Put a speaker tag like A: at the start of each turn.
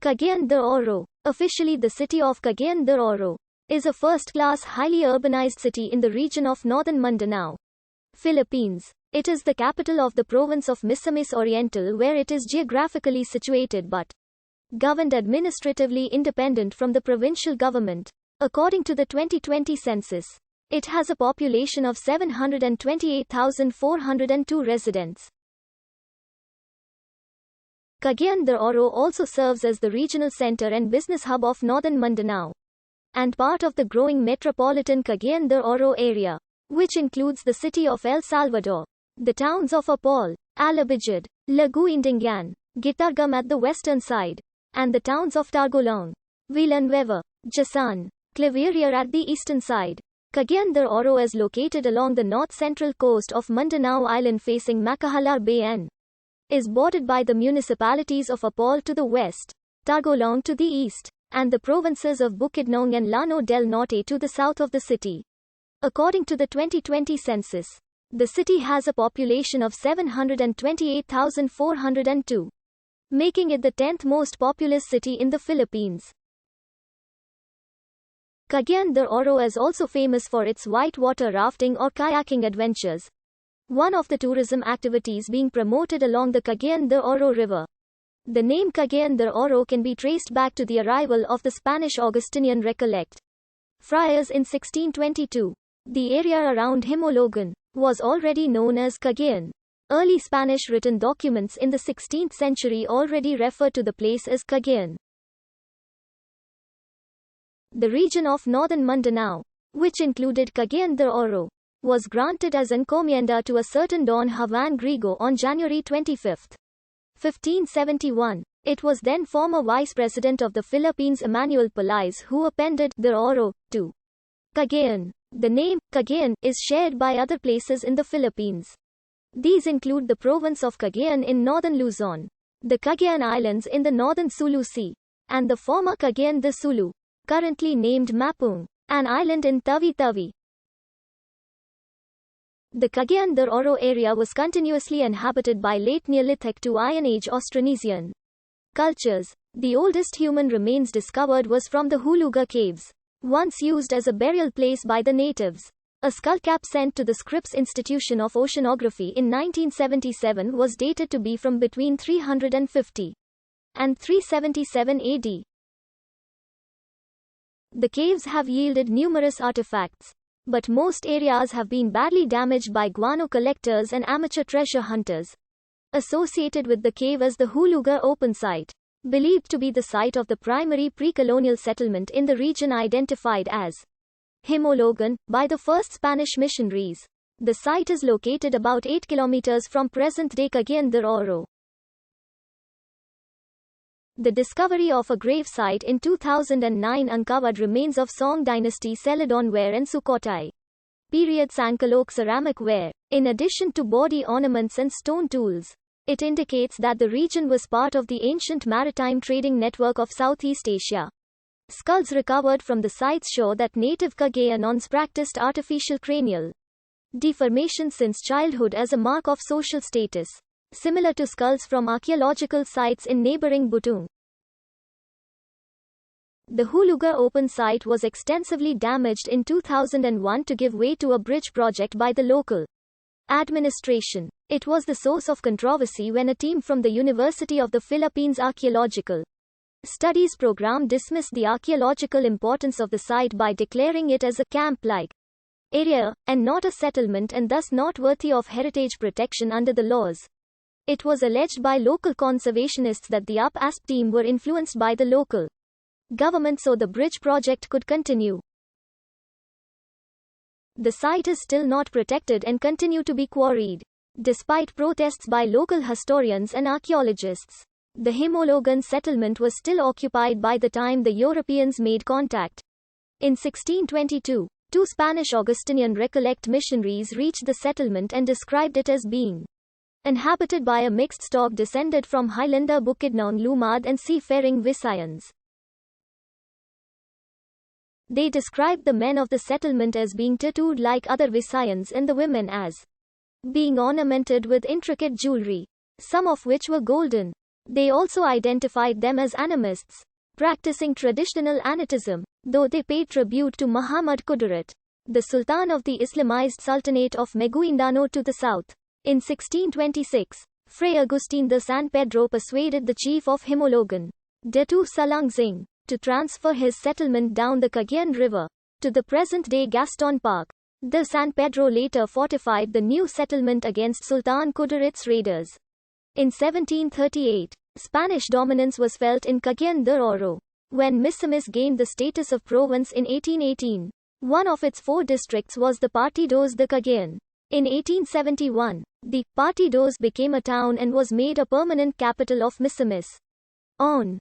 A: Cagayan de Oro, officially the city of Cagayan de Oro, is a first-class highly urbanized city in the region of northern Mindanao, Philippines. It is the capital of the province of Misamis Oriental, where it is geographically situated but governed administratively independent from the provincial government. According to the 2020 census, it has a population of 728,402 residents. Cagayan de Oro also serves as the regional center and business hub of northern Mindanao, and part of the growing metropolitan Cagayan de Oro area, which includes the city of El Salvador, the towns of Apol, Alabijid, Laguindingan, Gitargam at the western side, and the towns of Tagolong, Villanueva, Jasan, Claveria at the eastern side. Cagayan de Oro is located along the north-central coast of Mindanao Island facing Macahalar Bay and is bordered by the municipalities of Apol to the west, Tagolong to the east, and the provinces of Bukidnon and Llano del Norte to the south of the city. According to the 2020 census, the city has a population of 728,402, making it the 10th most populous city in the Philippines. Cagayan de Oro is also famous for its whitewater rafting or kayaking adventures, one of the tourism activities being promoted along the Cagayan de Oro River. The name Cagayan de Oro can be traced back to the arrival of the Spanish Augustinian Recollect friars in 1622. The area around Himologan was already known as Cagayan. Early Spanish written documents in the 16th century already refer to the place as Cagayan. The region of northern Mindanao, which included Cagayan de Oro, was granted as encomienda to a certain Don Juan Grigo on January 25, 1571. It was then former Vice President of the Philippines Emmanuel Palaez who appended de Oro to Cagayan. The name Cagayan is shared by other places in the Philippines. These include the province of Cagayan in northern Luzon, the Cagayan Islands in the northern Sulu Sea, and the former Cagayan de Sulu, currently named Mapung, an island in Tavi-Tavi. The Cagayan de Oro area was continuously inhabited by late Neolithic to Iron Age Austronesian cultures. The oldest human remains discovered was from the Huluga caves, once used as a burial place by the natives. A skullcap sent to the Scripps Institution of Oceanography in 1977 was dated to be from between 350 and 377 AD. The caves have yielded numerous artifacts, but most areas have been badly damaged by guano collectors and amateur treasure hunters. Associated with the cave is the Huluga open site, believed to be the site of the primary pre-colonial settlement in the region identified as Himologan by the first Spanish missionaries. The site is located about 8 kilometers from present-day Cagayan de Oro. The discovery of a grave site in 2009 uncovered remains of Song Dynasty Celadon ware and Sukhothai period Sankalok ceramic ware, in addition to body ornaments and stone tools. It indicates that the region was part of the ancient maritime trading network of Southeast Asia. Skulls recovered from the sites show that native Cagayans practiced artificial cranial deformation since childhood as a mark of social status, similar to skulls from archaeological sites in neighboring Butung. The Huluga open site was extensively damaged in 2001 to give way to a bridge project by the local administration. It was the source of controversy when a team from the University of the Philippines Archaeological Studies program dismissed the archaeological importance of the site by declaring it as a camp-like area, and not a settlement, and thus not worthy of heritage protection under the laws. It was alleged by local conservationists that the UP-ASP team were influenced by the local government so the bridge project could continue. The site is still not protected and continue to be quarried, despite protests by local historians and archaeologists. The Himologan settlement was still occupied by the time the Europeans made contact. In 1622, two Spanish Augustinian Recollect missionaries reached the settlement and described it as being inhabited by a mixed stock descended from Highlander Bukidnon Lumad and seafaring Visayans. They described the men of the settlement as being tattooed like other Visayans and the women as being ornamented with intricate jewelry, some of which were golden. They also identified them as animists, practicing traditional anitism, though they paid tribute to Muhammad Qudurat, the Sultan of the Islamized Sultanate of Maguindano to the south. In 1626, Fray Agustín de San Pedro persuaded the chief of Himologan, Datu Salangzing, to transfer his settlement down the Cagayan River to the present-day Gaston Park. De San Pedro later fortified the new settlement against Sultan Qudurat's raiders. In 1738, Spanish dominance was felt in Cagayan de Oro. When Misamis gained the status of province in 1818, one of its 4 districts was the Partidos de Cagayan. In 1871, the Partidos became a town and was made a permanent capital of Misamis. On